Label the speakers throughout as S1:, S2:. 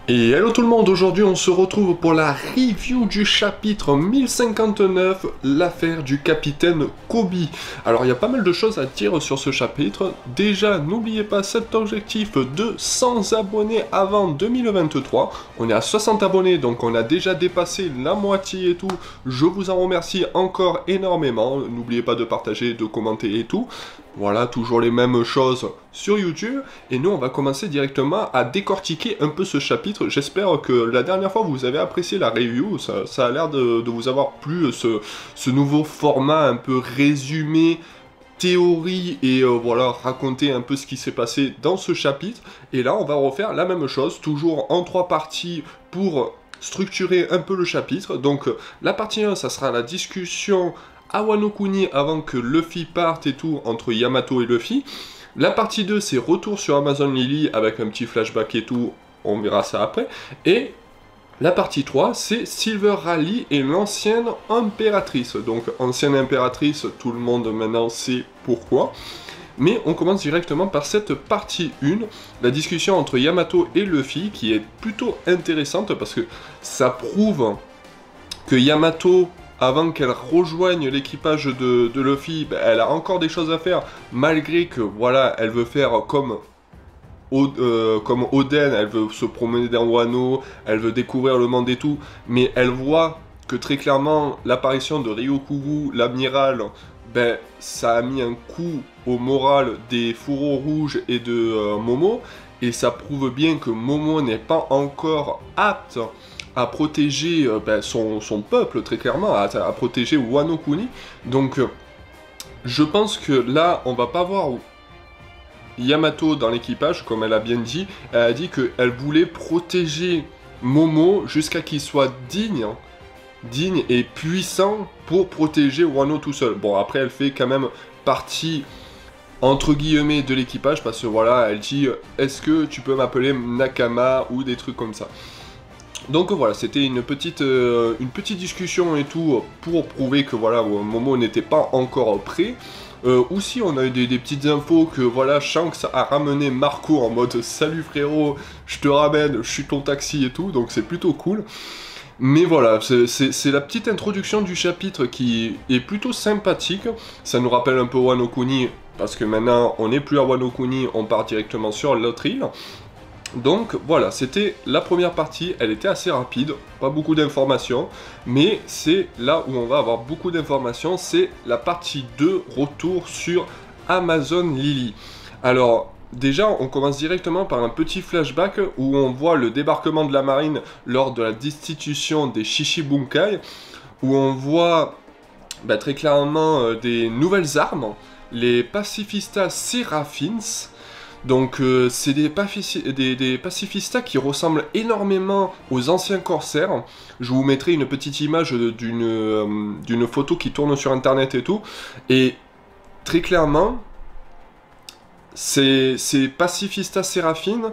S1: Et hello tout le monde, aujourd'hui on se retrouve pour la review du chapitre 1059, l'affaire du capitaine Kobe. Alors il y a pas mal de choses à dire sur ce chapitre. Déjà, n'oubliez pas cet objectif de 100 abonnés avant 2023. On est à 60 abonnés, donc on a déjà dépassé la moitié et tout. Je vous en remercie encore énormément. N'oubliez pas de partager, de commenter et tout. Voilà, toujours les mêmes choses sur YouTube. Et nous, on va commencer directement à décortiquer un peu ce chapitre. J'espère que la dernière fois, vous avez apprécié la review. Ça a l'air de vous avoir plu, ce nouveau format un peu résumé, théorie, et voilà, raconter un peu ce qui s'est passé dans ce chapitre. Et là, on va refaire la même chose, toujours en 3 parties pour structurer un peu le chapitre. Donc, la partie 1, ça sera la discussion à Wano Kuni avant que Luffy parte et tout, entre Yamato et Luffy. La partie 2, c'est retour sur Amazon Lily avec un petit flashback et tout, on verra ça après. Et la partie 3, c'est Silver Rally et l'ancienne impératrice. Donc, ancienne impératrice, tout le monde maintenant sait pourquoi. Mais on commence directement par cette partie 1, la discussion entre Yamato et Luffy, qui est plutôt intéressante parce que ça prouve que Yamato, avant qu'elle rejoigne l'équipage de Luffy, elle a encore des choses à faire, malgré que, voilà, elle veut faire comme Oden, elle veut se promener dans Wano, elle veut découvrir le monde et tout, mais elle voit que très clairement, l'apparition de Ryokugou, l'amiral, ça a mis un coup au moral des fourreaux rouges et de Momo, et ça prouve bien que Momo n'est pas encore apte à protéger son peuple, très clairement, à protéger Wano Kuni. Donc, je pense que là, on va pas voir Yamato dans l'équipage, comme elle a bien dit. Elle a dit qu'elle voulait protéger Momo jusqu'à qu'il soit digne et puissant pour protéger Wano tout seul. Bon, après, elle fait quand même partie, entre guillemets, de l'équipage, parce que voilà, elle dit « Est-ce que tu peux m'appeler Nakama ?» ou des trucs comme ça. Donc voilà, c'était une petite discussion et tout pour prouver que voilà, Momo n'était pas encore prêt. Aussi, on a eu des petites infos que voilà, Shanks a ramené Marco en mode « Salut frérot, je te ramène, je suis ton taxi et tout », donc c'est plutôt cool. Mais voilà, c'est la petite introduction du chapitre qui est plutôt sympathique. Ça nous rappelle un peu Wano Kuni, parce que maintenant on n'est plus à Wano Kuni, on part directement sur l'autre île. Donc voilà, c'était la première partie, elle était assez rapide, pas beaucoup d'informations, mais c'est là où on va avoir beaucoup d'informations, c'est la partie 2, retour sur Amazon Lily. Alors, déjà, on commence directement par un petit flashback où on voit le débarquement de la marine lors de la destitution des Shishibunkai, où on voit très clairement des nouvelles armes, les Pacifistas Seraphins. Donc c'est des pacifistas qui ressemblent énormément aux anciens corsaires. Je vous mettrai une petite image d'une photo qui tourne sur internet et tout. Et très clairement, ces pacifistas séraphines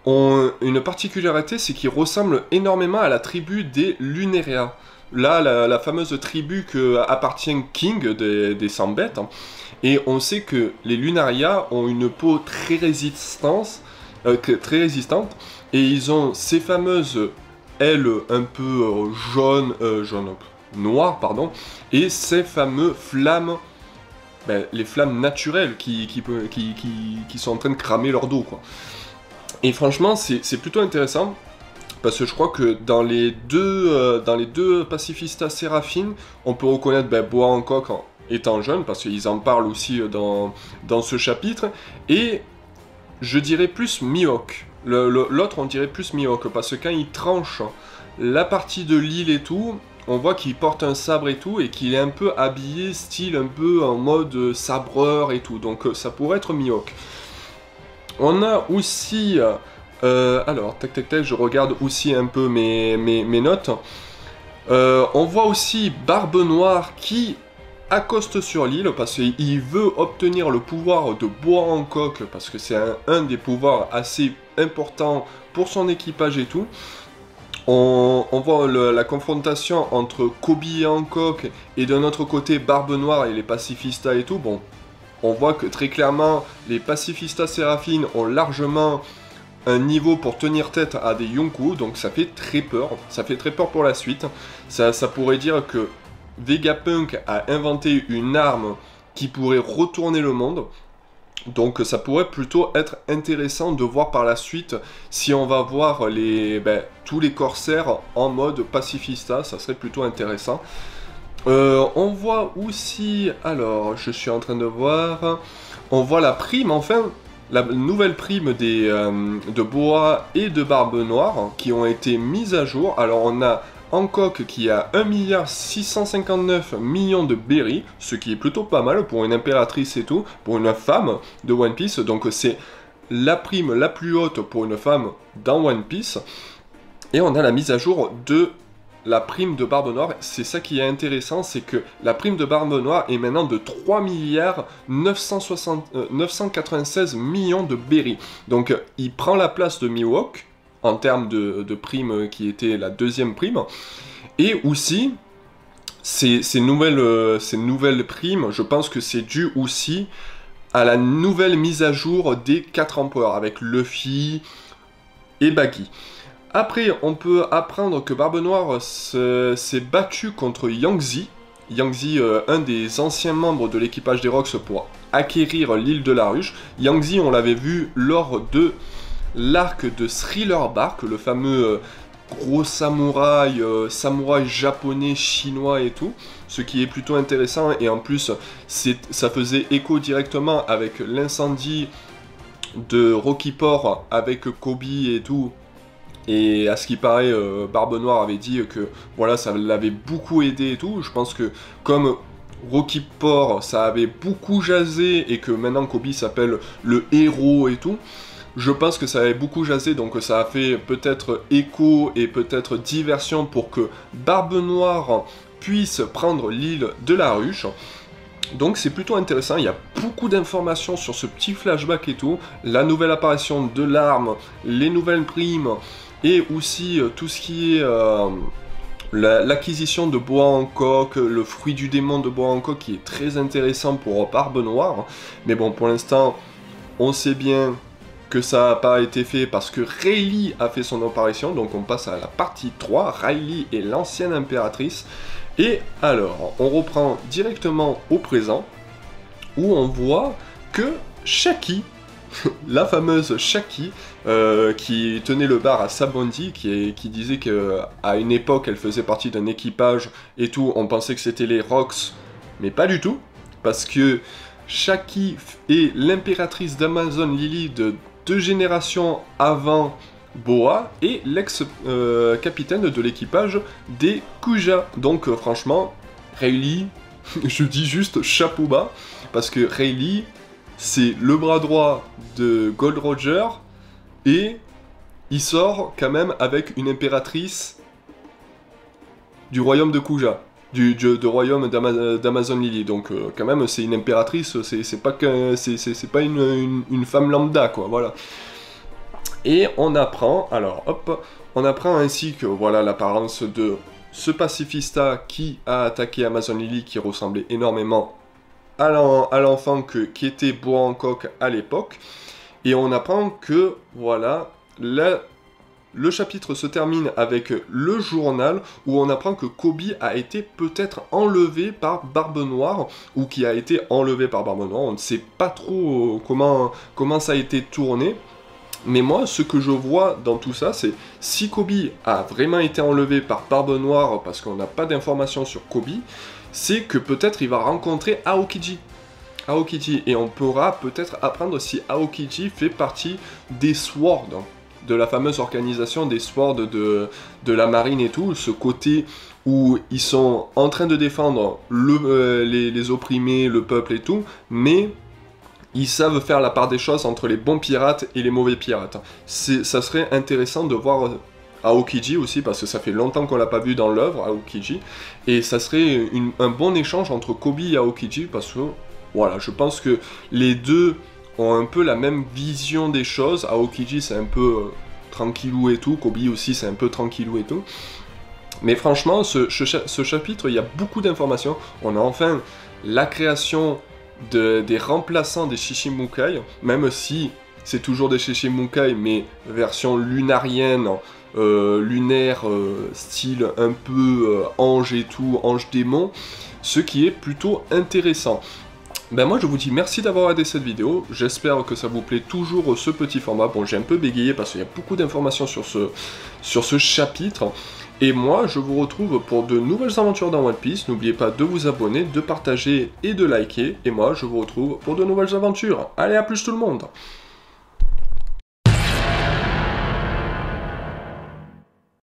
S1: ont une particularité, c'est qu'ils ressemblent énormément à la tribu des Luneria. Là, la fameuse tribu que appartient King des 100 bêtes. Et on sait que les Lunaria ont une peau très résistante, et ils ont ces fameuses ailes un peu noires, pardon, et ces fameux flammes, les flammes naturelles qui sont en train de cramer leur dos, quoi. Et franchement, c'est plutôt intéressant. Parce que je crois que dans les deux pacifistas séraphines, on peut reconnaître Boa Hancock étant jeune, parce qu'ils en parlent aussi dans ce chapitre, et je dirais plus Mihawk. L'autre, on dirait plus Mihawk, parce que quand il tranche la partie de l'île et tout, on voit qu'il porte un sabre et tout, et qu'il est un peu habillé, style un peu en mode sabreur et tout, donc ça pourrait être Mihawk. On a aussi... alors, tac, je regarde aussi un peu mes notes. On voit aussi Barbe Noire qui accoste sur l'île parce qu'il veut obtenir le pouvoir de Boa Hancock, parce que c'est un des pouvoirs assez importants pour son équipage et tout. On voit la confrontation entre Kobe et Hancock, et d'un autre côté Barbe Noire et les pacifistas et tout. Bon, on voit que très clairement les pacifistas séraphines ont largement un niveau pour tenir tête à des Yonkou, donc ça fait très peur. Ça fait très peur pour la suite. Ça pourrait dire que Vegapunk a inventé une arme qui pourrait retourner le monde. Donc ça pourrait plutôt être intéressant de voir par la suite si on va voir tous les corsaires en mode pacifista, ça serait plutôt intéressant. On voit aussi, alors je suis en train de voir, on voit la prime enfin, la nouvelle prime de Boa et de Barbe Noire qui ont été mises à jour. Alors on a Hancock qui a 1,659 milliard de berry, ce qui est plutôt pas mal pour une impératrice et tout, pour une femme de One Piece, donc c'est la prime la plus haute pour une femme dans One Piece. Et on a la mise à jour de la prime de Barbe Noire. C'est ça qui est intéressant, c'est que la prime de Barbe Noire est maintenant de 3,996 millions de berry. Donc il prend la place de Mihawk en termes de prime qui était la deuxième prime. Et aussi, ces nouvelles primes, je pense que c'est dû aussi à la nouvelle mise à jour des 4 empereurs, avec Luffy et Buggy. Après, on peut apprendre que Barbe Noire s'est battu contre Yangtze. Yangtze, un des anciens membres de l'équipage des Rocks pour acquérir l'île de la Ruche. Yangtze, on l'avait vu lors de l'arc de Thriller Bark, le fameux gros samouraï, samouraï japonais, chinois et tout, ce qui est plutôt intéressant, et en plus ça faisait écho directement avec l'incendie de Rocky Port avec Kobe et tout, et à ce qui paraît Barbe Noire avait dit que voilà, ça l'avait beaucoup aidé et tout. Je pense que comme Rocky Port ça avait beaucoup jasé et que maintenant Kobe s'appelle le héros et tout, je pense que ça avait beaucoup jasé, donc ça a fait peut-être écho et peut-être diversion pour que Barbe Noire puisse prendre l'île de la Ruche. Donc c'est plutôt intéressant, il y a beaucoup d'informations sur ce petit flashback et tout, la nouvelle apparition de l'arme, les nouvelles primes, et aussi tout ce qui est l'acquisition de Boa Hancock, le fruit du démon de Boa Hancock qui est très intéressant pour Barbe Noire. Mais bon, pour l'instant, on sait bien que ça n'a pas été fait parce que Rayleigh a fait son apparition, donc on passe à la partie 3, Rayleigh est l'ancienne impératrice. Et alors, on reprend directement au présent, où on voit que Shaki, la fameuse Shaki, qui tenait le bar à Sabondi, qui disait qu'à une époque elle faisait partie d'un équipage et tout, on pensait que c'était les Rocks, mais pas du tout, parce que Shaki est l'impératrice d'Amazon Lily de 2 générations avant Boa et l'ex-capitaine de l'équipage des Kuja. Donc franchement, Rayleigh, je dis juste chapeau bas, parce que Rayleigh, c'est le bras droit de Gold Roger, et il sort quand même avec une impératrice du royaume de Kuja, du royaume d'Amazon Lily. Donc quand même, c'est une impératrice, c'est pas une femme lambda, quoi, voilà. Et on apprend, alors hop, on apprend ainsi que voilà l'apparence de ce pacifista qui a attaqué Amazon Lily, qui ressemblait énormément à l'enfant qui était Boa Hancock à l'époque. Et on apprend que voilà, le chapitre se termine avec le journal où on apprend que Kobe a été peut-être enlevé par Barbe Noire, ou qui a été enlevé par Barbe Noire. On ne sait pas trop comment ça a été tourné. Mais moi, ce que je vois dans tout ça, c'est si Kobe a vraiment été enlevé par Barbe Noire, parce qu'on n'a pas d'informations sur Kobe, c'est que peut-être il va rencontrer Aokiji. Et on pourra peut-être apprendre si Aokiji fait partie des Swords, de la fameuse organisation des Swords de la marine et tout, ce côté où ils sont en train de défendre les opprimés, le peuple et tout, mais ils savent faire la part des choses entre les bons pirates et les mauvais pirates. Ça serait intéressant de voir Aokiji aussi, parce que ça fait longtemps qu'on l'a pas vu dans l'œuvre, Aokiji, et ça serait un bon échange entre Kobe et Aokiji, parce que, voilà, je pense que les deux ont un peu la même vision des choses. Aokiji, c'est un peu tranquillou et tout, Kobe aussi, c'est un peu tranquillou et tout. Mais franchement, ce chapitre, il y a beaucoup d'informations. On a enfin la création des remplaçants des Shishimukai, même si c'est toujours des Sesshomunkai, mais version lunarienne, lunaire, style un peu ange et tout, ange démon, ce qui est plutôt intéressant. Ben moi je vous dis merci d'avoir regardé cette vidéo, j'espère que ça vous plaît toujours ce petit format. Bon, j'ai un peu bégayé parce qu'il y a beaucoup d'informations sur ce chapitre. Et moi je vous retrouve pour de nouvelles aventures dans One Piece. N'oubliez pas de vous abonner, de partager et de liker. Et moi je vous retrouve pour de nouvelles aventures. Allez, à plus tout le monde!